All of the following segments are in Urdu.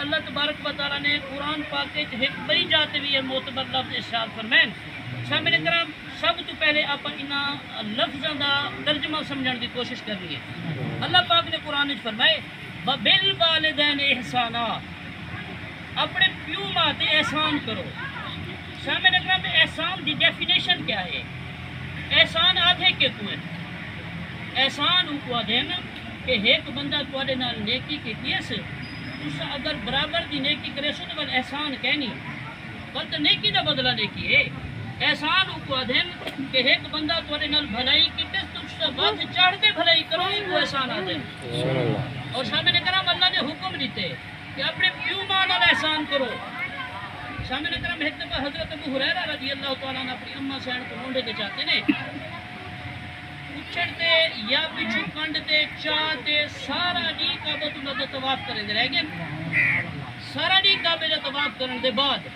اللہ تبارک و تعالیٰ نے قرآن پاک کے ایک بڑی جاتے بھی معتبر لفظ ارشاد فرمائن. سامنے کرام سب تو پہلے آپ انہاں لفظوں کا ترجمہ سمجھنے کی کوشش کرنی ہے. اللہ پاک نے قرآن وچ فرمائے وَبِالْوَالِدَيْنِ احسانا، اپنے پیو ماں تے احسان کرو. سامنے کرام احسان دی ڈیفینیشن کیا ہے؟ احسان آدھے کے کو ہے. احسان کو آدھے نا کہ ایک بندہ تواڈے نال نیکی کیتی ہے، اس اگر برابر دی نیکی کرے سو تو احسان کہنی بل تو نیکی دا بدلہ نیکی ہے. احسان کو آدھے کہ ایک بندہ تواڈے نال بھلائی کیتے تو اس سے بعد چڑھ کے بھلائی کرو، وہ احسان آدھے. اور سامنے کرام اللہ نے حکم دیتے کہ اپنے پیو ماں نال احسان کرو. سامنے کرام ایک دفعہ حضرت ابو ہریرہ رضی اللہ تعالیٰ عنہ اپنی اماں سین کو مونڈے تے چاہتے نے اچھڑتے یا پچھو کنڈتے چاہتے سارا دی کعبۃ اللہ دا طواف کریں دے رہ گئے. سارا دی کعبے دا طواف کرن دے بعد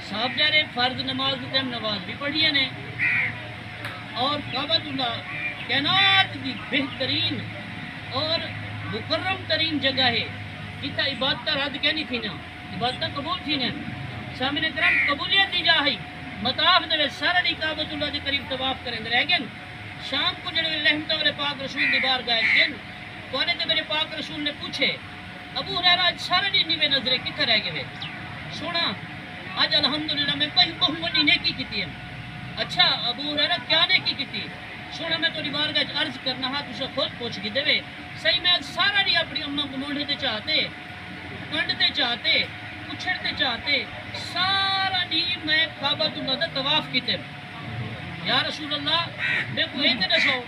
صاحب جارے فرض نماز دے ٹائم نماز بھی پڑھیے نے اور کعبۃ اللہ کائنات دی بہترین اور مکرم ترین جگہ ہے جتنا عبادت رد کہنی تھی نا، عبادت قبول تھی نا. سامنے کرام قبولیت دی جاہی مطاف دے سارا دی کعبۃ اللہ دے قریب طواف کریں دے رہ گئے. شام کو جڑے رحمت والے پاک رسول دی بارگاہ گئے کونے تے میرے پاک رسول نے پوچھے ابو ہریرہ آج سارا دی نیوے نظرے کتھے رہ گئے؟ سونا آج الحمدللہ میں بہت بڑی نیکی کیتی ہے. اچھا ابو ہریرہ کیا نیکی کیتی؟ سونا میں تو بارگاہ عرض کرنا ہاں تسا خود پوچھ کے دے صحیح میں سارا دی اپنی اماں کو مونڈے تے چاہتے کنڈتے چاہتے اچھڑتے چاہتے سارا دی میں کعبۃ اللہ دا طواف کیتے. یا رسول اللہ میں کو یہ دسو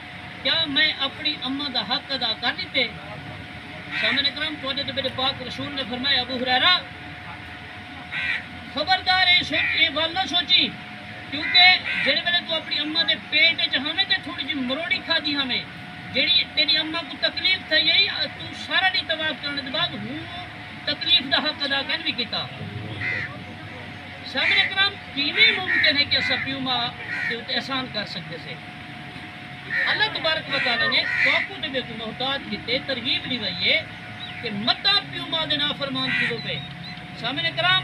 کیا میں اپنی اماں دا حق ادا کر دیتے؟ سامنے کرام تو میرے پاک رسول نے فرمایا ابو ہریرہ خبردار یہ گل نہ سوچی کیونکہ جڑے ویلے تو اپنی اماں دے پیٹ وچ ہمیں تے تھوڑی جی مروڑی کھادی ہمیں جیڑی تیری اماں کو تکلیف تھی یہی تو سارا دی طواف کرنے دے بعد ہوں تکلیف دا حق ادا کر بھی کیتا. سامنے کرام کیویں ممکن ہے کہ اسا پیو ماں دے اوتے احسان کر سکتے سے؟ اللہ تبارک و تعالیٰ نے توقع دے کو محتاج کیتے ترغیب دی وئی ہے کہ متا پیو ماں دے نافرمان کرو پہ. سامنے کرام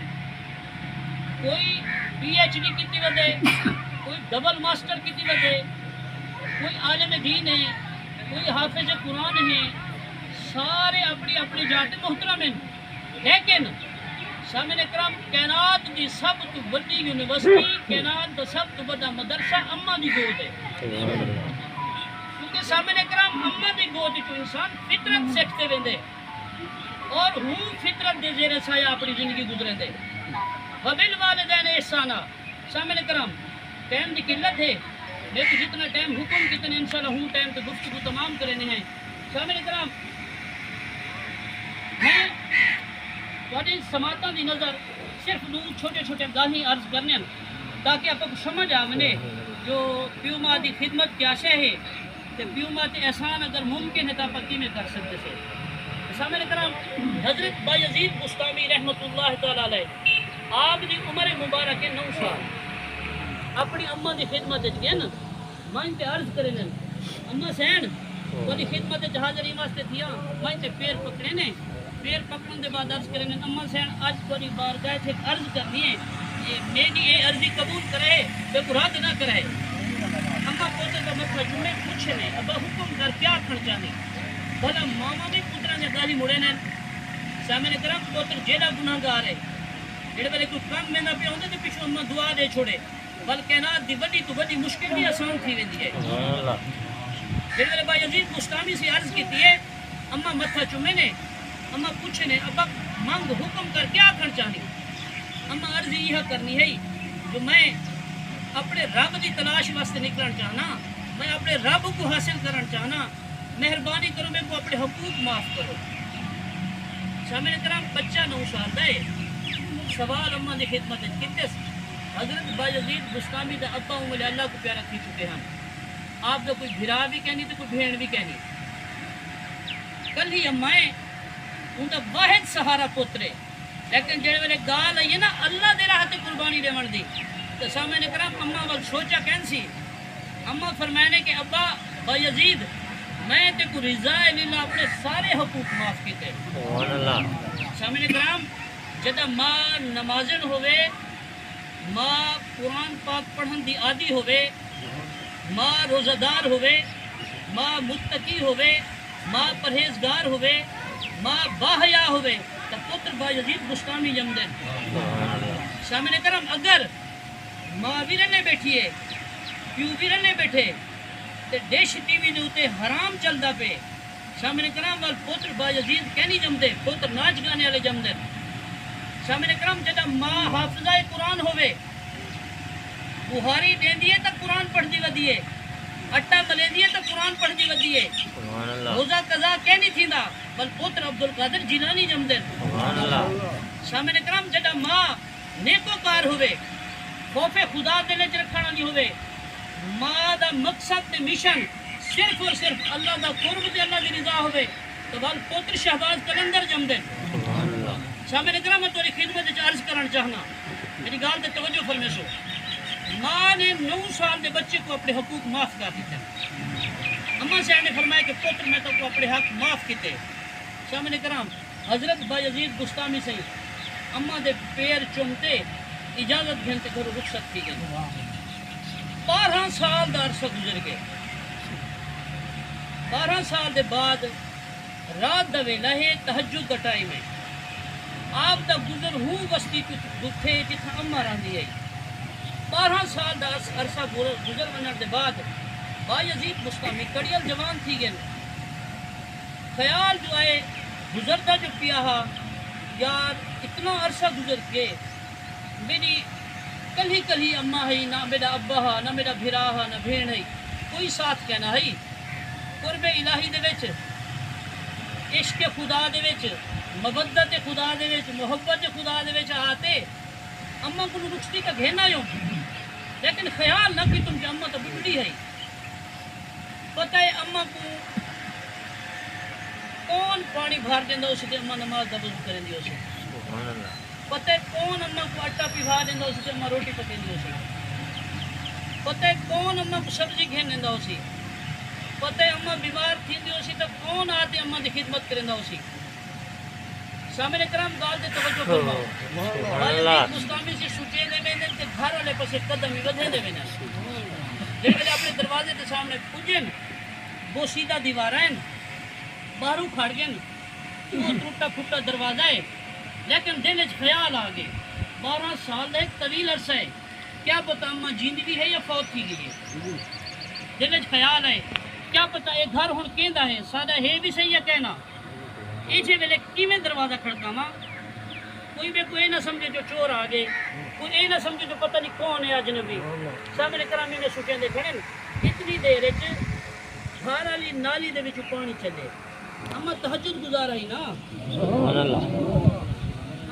کوئی پی ایچ ڈی کیتی ودے، کوئی ڈبل ماسٹر کیتی ودے، کوئی عالم دین ہے، کوئی حافظ قرآن ہے، سارے اپنی اپنی جات محترم ہیں. لیکن سامنے کرام کائنات دی سب تو بڑی یونیورسٹی کائنات دا سب تو بڑا مدرسہ اماں دی گود ہے. کیونکہ سامنے کرام اماں دی گود تو انسان فطرت سیکھتے ویندے اور ہوں فطرت دے زیر سایہ اپنی زندگی گزرے دے. وَبِالْوَالِدَيْنِ احسانا. سامنے کرام ٹائم دی قلت ہے لیکن جتنا ٹائم حکم کتنے انشاءاللہ ہوں ٹائم تو گفتگو تمام کرنے ہیں. سامنے کرام میں تھوڑی سماعتوں دی نظر صرف دو چھوٹے چھوٹے گاہی عرض کرنے ہیں تاکہ آپ کو سمجھ آمنے جو پیو ماں دی خدمت کیا شے ہے تو پیو ماں تے احسان اگر ممکن ہے تو آپ کی میں کر سکتے سے. سامنے کرام حضرت بایزید بستامی رحمۃ اللہ تعالیٰ علیہ آپ دی عمر مبارک 9 سال اپنی اماں دی خدمت گئے نا مائن تے عرض کرے نا اماں سین کوئی خدمت حاضری واسطے تھیا مائن تے پیر پکڑے نے پیر پکڑن دے بعد عرض کرے نا اماں سین آج کوئی بارگاہ سے عرض کرنی ہے میری یہ عرضی قبول کرے بے رد نہ کرے. اماں پوتے کا مطلب جمعے پوچھے نے ابا حکم کر کیا کھڑ چاہنے بھلا ماما بھی پترا نے گالی مڑے نے. سامنے کرام پوتر جیڑا گناہ گار ہے جڑے ویلے کوئی کام میں نہ پیا ہوندے تے پیچھے اماں دعا دے چھوڑے بلکہ کائنات دی وڈی تو وڈی مشکل بھی آسان تھی ویندی ہے. جڑے ویلے بایزید بستامی سے عرض کیتی ہے اماں متھا چومے نے اماں پوچھے نے ابا مانگ حکم کر کیا کھڑ چاہنی. اماں عرض یہ کرنی ہے جو میں اپنے رب دی تلاش واسطے نکلن چاہنا میں اپنے رب کو حاصل کرن چاہنا مہربانی کرو میں کو اپنے حقوق معاف کرو. سامنے کرام بچہ 9 سال دا ہے سوال اماں دی خدمت کیتے حضرت بایزید بستامی دا ابا عمر اللہ کو پیارا کی چکے ہیں. آپ دا کوئی بھرا بھی کہنی تو کوئی بھیڑ بھی کہنی. کل ہی امائیں ان دا واحد سہارا پوترے لیکن جڑے ویلے گال آئی ہے نا اللہ دے راہ تے قربانی دیون دی تو سامنے کرام اماں وال سوچا کہن سی اماں فرمائنے کہ ابا بایزید میں تے کو رضا اللہ اپنے سارے حقوق معاف کیتے. سبحان اللہ. سامنے کرام جدا ماں نمازن ہوئے، ماں قرآن پاک پڑھن دی عادی ہوئے، ماں روزہ دار ہوئے، ماں متقی ہوئے، ماں پرہیزگار ہوئے، ماں باحیا ہوئے تو پتر با یزید بستامی جم دین. سامنے کرم اگر ماں بھی رہنے بیٹھی ہے، پیو بھی رہنے بیٹھے تے ڈیش ٹی وی دے اوتے حرام چلدا پے، سامنے کرام وال پتر با یزید کہنی جم دے، پتر ناچ گانے والے جم دین. سامنے کرام جدا ماں حافظہ قرآن ہوئے، بہاری دین دیئے تا قرآن پڑھ دی ودیے، اٹا ملے دیئے تا قرآن پڑھ دی ودیے، سبحان اللہ. روزہ قضا کہنی تھی دا بل پتر عبدالقادر جیلانی جم دین. سبحان اللہ. سامنے کرام جدا ماں نیکوکار ہوئے، خوف خدا دل وچ رکھن والی ہوئے، ماں دا مقصد تے مشن صرف اور صرف اللہ دا قرب تے اللہ دی رضا ہوئے تو بل پتر شہباز کلندر جم دین. سبحان اللہ. سامنے کرام میں تیری خدمت وچ عرض کرنا چاہنا، میری گال تے توجہ فرمیسو. ماں نے 9 سال دے بچے کو اپنے حقوق معاف کر دیتے. اماں سے نے فرمایا کہ پتر میں تو کو اپنے حق معاف کیتے. سامنے کرام حضرت با یزید بستامی سے اماں دے پیر چومتے اجازت گھنتے گھروں رخصت کی گئی. 12 سال دا عرصہ گزر گئے. 12 سال دے بعد رات دا ویلا ہے، تہجد دا ٹائم ہے. آپ دا گزر ہوں بستی گتھے جتھا اماں رہندی ہے. 12 سال دا عرصہ گزر ونن دے بعد با یزید بستامی کڑیل جوان تھی گئے. خیال جو آئے گزرتا جو پیا ہا یار اتنا عرصہ گزر کے میری کلی کلی اماں ہے، نہ میرا ابا ہا، نہ میرا بھرا ہا، نہ بھین ہے، کوئی ساتھ کہنا ہے. قرب الہی دے وچ، عشق خدا دے وچ، مودت خدا دے وچ، محبت خدا دے وچ آتے اماں کو رخصتی کا گھینا یوں. لیکن خیال نہ کہ تم کہ اماں تو بڑھی ہے. پتہ ہے اماں کو کون پانی بھار دیندہ اسے کہ اماں نماز دا وضو کریں دی اسے. سبحان اللہ. پتہ ہے کون اماں کو آٹا پیوا دیندہ اسے کہ اماں روٹی پکیں دی اسے. پتہ ہے کون اماں کو سبزی گھین دیندہ اسے. پتہ ہے اماں بیمار تھی دی اسے تو کون آتے اماں دی خدمت کریں دا اسے. سامنے کرام گال دے توجہ فرماؤ. باید مستامی سے سوچے دے میں تے گھر والے پسے قدم ہی ودھے دے میں جڑے اپنے دروازے کے سامنے پجن وہ سیدھا دیوار ہیں باہروں کھڑ گئے، وہ ٹوٹا پھٹا دروازہ ہے. لیکن دل وچ خیال آ گئے 12 سال کا ایک طویل عرصہ ہے، کیا پتہ اماں جیندی بھی ہے یا فوت تھی گئی ہے. دل وچ خیال ہے کیا پتہ یہ گھر ہن کیندا ہے، سادہ ہے بھی صحیح ہے کہنا. ایجے ویلے کیویں دروازہ کھڑکاواں، کوئی بھی کوئی نہ سمجھے جو چور آ گئے، کوئی یہ نہ سمجھے جو پتہ نہیں کون ہے اجنبی. سامنے کرامی نے سکیں دے کھڑے اتنی دیر وچ گھر والی نالی دے وچ پانی چلے. اماں تہجد گزار آئی نا. سبحان اللہ.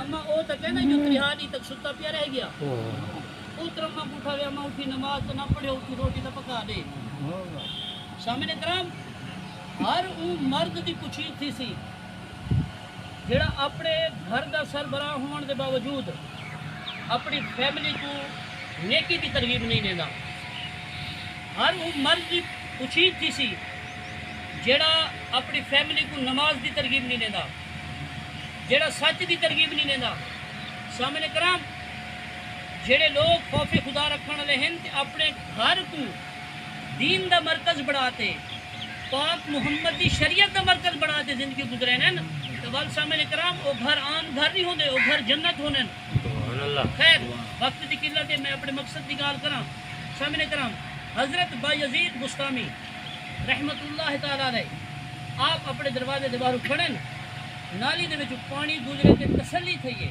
اماں او تو کہنا جو تریحانی تک ستا پیا رہ گیا. پوتر اماں اٹھا وے اماں اٹھی نماز تو نہ پڑھے، اٹھی روٹی تو پکا دے. سامنے کرام ہر مرد دی کچھ تھی سی جڑا اپنے گھر دا سربراہ ہون دے باوجود اپنی فیملی کو نیکی دی ترغیب نہیں دینا. ہر وہ مرد دی کچھ تھی سی جڑا اپنی فیملی کو نماز دی ترغیب نہیں دینا، جڑا سچ دی ترغیب نہیں دینا. سامنے کرام جڑے لوگ خوف خدا رکھنے والے ہیں اپنے گھر کو دین دا مرکز بڑھاتے، پاک محمد دی شریعت دا مرکز بڑھاتے زندگی گزرے ہیں تو بل سامنے کرام وہ گھر عام گھر نہیں ہوندے، وہ گھر جنت ہونے. سبحان اللہ. خیر وقت دی قلت ہے، میں اپنے مقصد کی گال کراں. سامنے کرام حضرت با یزید بستامی رحمت اللہ تعالی علیہ آپ اپنے دروازے دے باہر کھڑے نالی دے وچ پانی گزرے تے تسلی تھی ہے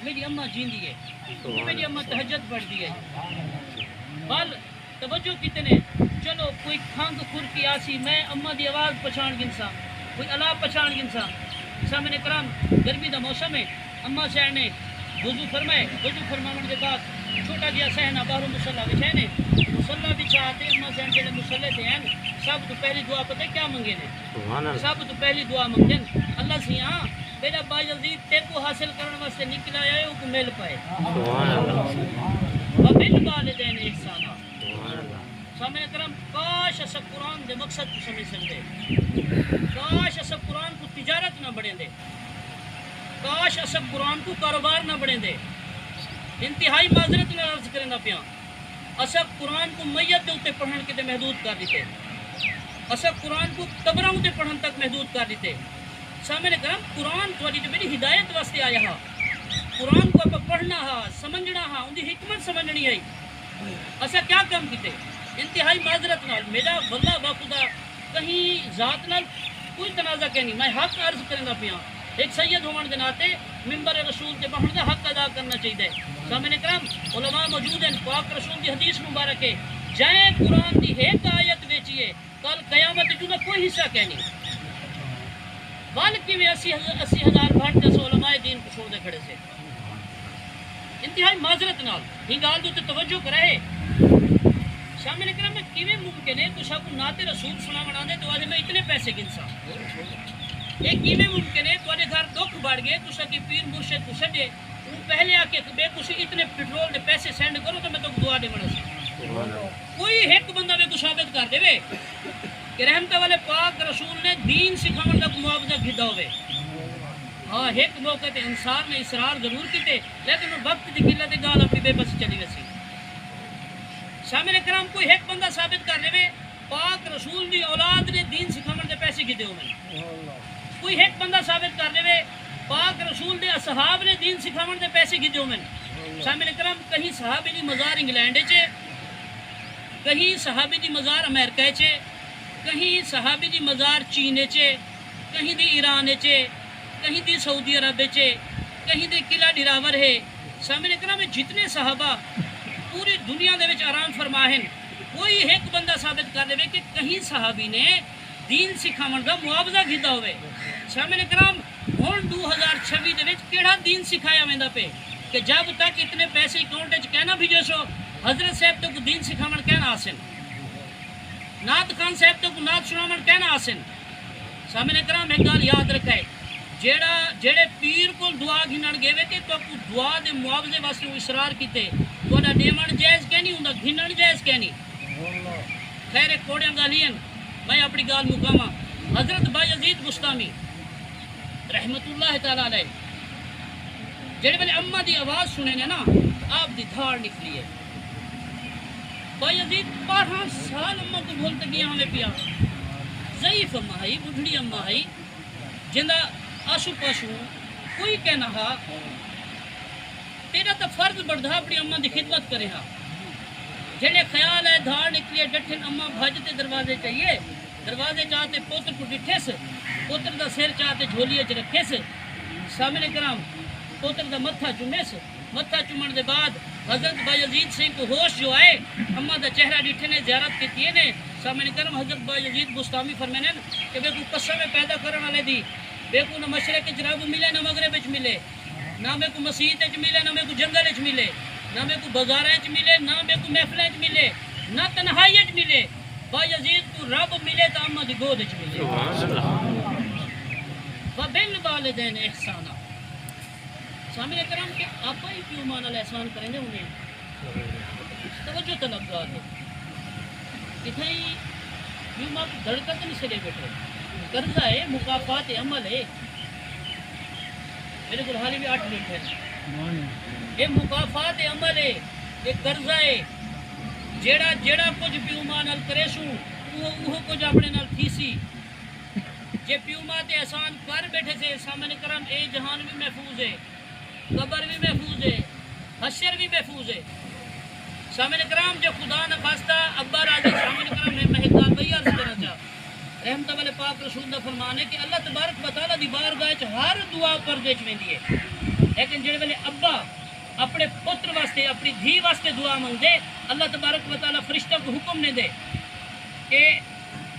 میری اماں جیندی ہے، میری اماں تہجد پڑھدی ہے. بل توجہ کتنے چلو کوئی کھنگ کھرکی آسی میں اماں دی آواز پچھان گنسا، کوئی الاپ پچھان گنسا. سامنے کرام گرمی دا موسم ہے، اماں سے نے وضو فرمائے، وضو فرمانے کے بعد چھوٹا جہا صحنہ باہر مصلی بچھائے نے، مصلی بچھاتے اماں سے جڑے مصلی تے ہیں سب تو پہلی دعا پتہ کیا منگے نے؟ سبحان اللہ. سب تو پہلی دعا منگن اللہ سی ہاں میرا با یزید تے کو حاصل کرنے واسطے نکلا ہے وہ مل پائے. سبحان اللہ. وبالوالدین احسانا. سبحان اللہ. سامنے کرم کاش اس قرآن دے مقصد کو سمجھ سکتے، کاش اس قرآن کو تجارت نہ بڑھیں دے، کاش اس قرآن کو کاروبار نہ بڑھیں دے۔ انتہائی معذرت نہ عرض کرنا پیا، اسا قرآن کو میت دے اوتے پڑھن کے محدود کر دیتے، اسا قرآن کو قبراں تے پڑھن تک محدود کر دیتے۔ سامنے کرم قرآن تھوڑی جو میری ہدایت واسطے آیا ہا، قرآن کو آپ پڑھنا ہا، سمجھنا ہا، ان دی حکمت سمجھنی ہے، اسا کیا کام کیتے؟ انتہائی معذرت نال میرا واللہ باخدا کہیں ذات نال کوئی تنازع کہ نہیں، میں حق عرض کرنا پیا، ایک سید ہون دے ناتے ممبر رسول تے بہن دا حق ادا کرنا چاہیے۔ سامنے کرام علماء موجود ہیں، پاک رسول دی حدیث مبارک ہے، جائیں قرآن دی ایک آیت بیچیے کل قیامت جو کوئی حصہ کہ نہیں، بلکہ 80,000 بھٹ جیسے علماء دین کو چھوڑ دے کھڑے سے۔ انتہائی معذرت نال ہی گال دو تے توجہ کرے۔ شامل کرام میں کیویں ممکن ہے کچھ کو نعت رسول سنا بنا دے تو آج میں اتنے پیسے گنسا، یہ کیویں ممکن ہے تھوڑے گھر دکھ بڑھ گئے کچھ کی پیر مرشد کو چھڈے وہ پہلے آ کے بے کچھ اتنے پیٹرول دے پیسے سینڈ کرو تو میں تو دعا دے بڑا سی کوئی ایک بندہ میں کو ثابت کر دے کہ رحمت والے پاک رسول نے دین سکھاون دا معاوضہ گھدا ہوئے۔ ہاں ایک موقع تے انسان نے اصرار ضرور کیتے لیکن وقت دی قلت گال اپنی بے بس چلی ویسی۔ شامل کرام کوئی ایک بندہ ثابت کر دے پاک رسول دی اولاد نے دین سکھاون دے پیسے گھدے ہوئے، کوئی ایک بندہ ثابت کر دے پاک رسول دے اصحاب نے دین سکھاون دے پیسے گھدے ہوئے۔ شامل کرام کہیں صحابی دی مزار انگلینڈ چے، کہیں صحابی دی مزار امریکہ چے، کہیں صحابی دی مزار چین چے، کہیں دی ایران چے، کہیں دی سعودی عرب چے، کہیں دی قلعہ ڈراور ہے۔ شامل کرام جتنے صحابہ پوری دنیا دے وچ آرام فرما ہیں، کوئی ایک بندہ ثابت کر دے کہ کہیں صحابی نے دین سکھاون دا معاوضہ گھدا ہوئے۔ شامل کرام ہن 2026 دے وچ کیڑا دین سکھایا ویندا پے کہ جب تک اتنے پیسے اکاؤنٹ وچ کہنا بھیجو سو حضرت صاحب تو دین سکھاون کہنا آسن، نعت خان صاحب تو نعت سناون کہنا آسن۔ شامل کرام ایک گل یاد رکھے جڑے پیر کو دعا گھنن گئے تے تو دعا دے معاوضے واسطے اصرار کیتے تہاڈا دیون جائز کہ نہیں ہوندا، گھنن جائز کہ نہیں۔ خیر کوڑیاں گالیاں میں اپنی گال مکاواں۔ حضرت بایزید بستامی رحمت اللہ تعالی علیہ جڑے ویلے اماں دی آواز سنے نے نا آپ دی دھاڑ نکلی ہے۔ بایزید 12 سال اماں کو بھولتے گیا ہمیں پیا، ضعیف اماں ہے، بڑھڑی اماں ہے، جندہ آشو پاشو کوئی کہنا ہا تیرا تو فرض بڑھا اپنی اماں دی خدمت کرے ہا۔ جڑے خیال ہے دھاڑ نکلی ڈٹھن اماں بھجتے دروازے چاہیے، دروازے چاہتے پوتر کو ڈٹھے سے، پوتر دا سر چاہتے جھولیے چ رکھے سے، سامنے کرام پوتر دا متھا چومے سے، متھا چومن دے بعد حضرت بایزید سنگھ کو ہوش جو آئے اماں دا چہرہ ڈٹھے نے زیارت کیتی نے۔ سامنے کرام حضرت بایزید بستامی فرمینے کہ بے کو قسم پیدا کرن والے دی بے کو نہ مشرق وچ رب ملے نہ مغرب وچ ملے، نہ میں کو مسجد وچ ملے نہ میں کو جنگل وچ ملے، نہ میں کو بازاراں وچ ملے نہ میں کو محفلاں وچ ملے، نہ تنہائی وچ ملے، بایزید کو رب ملے تو اماں دی گود وچ ملے۔ وبالوالدین احسانا۔ سامنے کرام کہ آپ ہی کیوں مان علیہ احسان کریں گے انہیں توجہ طلبگار ہے کتنے یوں ماں کو دھڑکت نہیں سے لے بیٹھے، قرضہ ہے، مکافات عمل ہے۔ میرے کو حالی بھی 8 منٹ ہے، یہ مکافات عمل ہے، یہ قرضہ ہے، جیڑا کچھ پیو ماں نال کرے سو وہ کچھ اپنے نال تھی سی، جے پیو ماں تے احسان کر بیٹھے سے سامنے کرم اے جہان بھی محفوظ ہے، قبر بھی محفوظ ہے، حشر بھی محفوظ ہے۔ سامنے کرام جو خدا نخواستہ ابا راضی سامنے کرام میں مہدان بھئی عرض کرنا چاہ رحمت والے پاک رسول دا فرمان ہے کہ اللہ تبارک و تعالیٰ دی بارگاہ وچ ہر دعا پردے وچ ویندی ہے، لیکن جڑے ویلے ابا اپنے پتر واسطے اپنی دھی واسطے دعا منگدے اللہ تبارک و تعالیٰ فرشتوں کو حکم نے دے کہ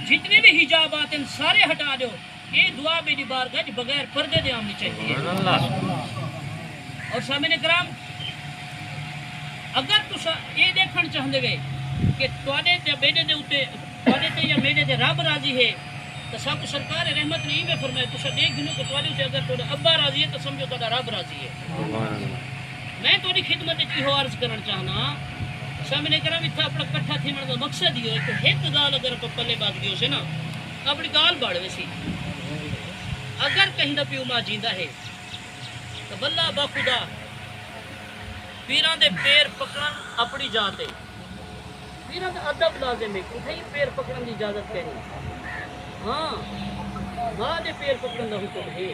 جتنے بھی حجابات ہیں سارے ہٹا دو، یہ دعا میری بارگاہ وچ بغیر پردے دے آمنی چاہیے۔ اور سامنے کرام اگر تسا یہ دیکھنا چاہتے ہوئے کہ تواڈے تے بیٹے دے اوتے تواڈے تے یا میرے تے رب راضی ہے تو سب سرکار رحمت نہیں میں فرمایا تسا دیکھ گنو کہ تواڈے تے اگر تواڈا ابا راضی ہے تو سمجھو تواڈا رب راضی ہے۔ میں تواڈی خدمت وچ یہ عرض کرنا چاہنا سامنے کرم اتنا اپنا کٹھا تھی مرد مقصد ہی ہے کہ ایک گال اگر آپ پلے بات گئے سے نا اپنی گال باڑ ویسی اگر کہیں نہ پیو ماں جیندہ ہے تو واللہ با خدا پیران دے پیر پکڑن اپنی جاتے پیران دے ادب لازم ہے کہ نہیں پیر پکڑن دی اجازت کہنی ہاں ماں دے پیر پکڑن دا حکم ہے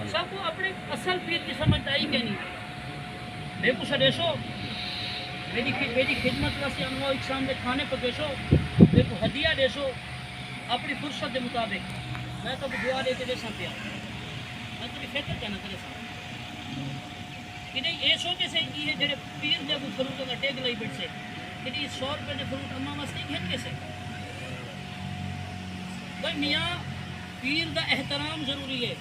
سب کو اپنے اصل پیر کی سمجھ آئی کہنی میں کو سڈیسو میری خدمت واسطے انواع اقسام دے کھانے پکیسو میرے کو ہدیہ دیسو اپنی فرصت کے مطابق میں تو دعا دے کے دے سا پیا میں تو فکر کہنا کرے سا کہ نہیں یہ سوچے سے یہ جڑے پیر دے کو فروٹ کا ٹیگ لائی بیٹھ سے کہ نہیں 100 روپے دے فروٹ اما واسطے گھن کے سے بھائی میاں پیر دا احترام ضروری ہے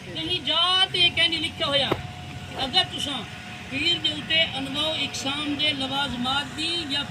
کہیں جات یہ کہنی لکھا ہویا اگر تساں پیر دے اوتے انواع اقسام دے لوازمات دی یا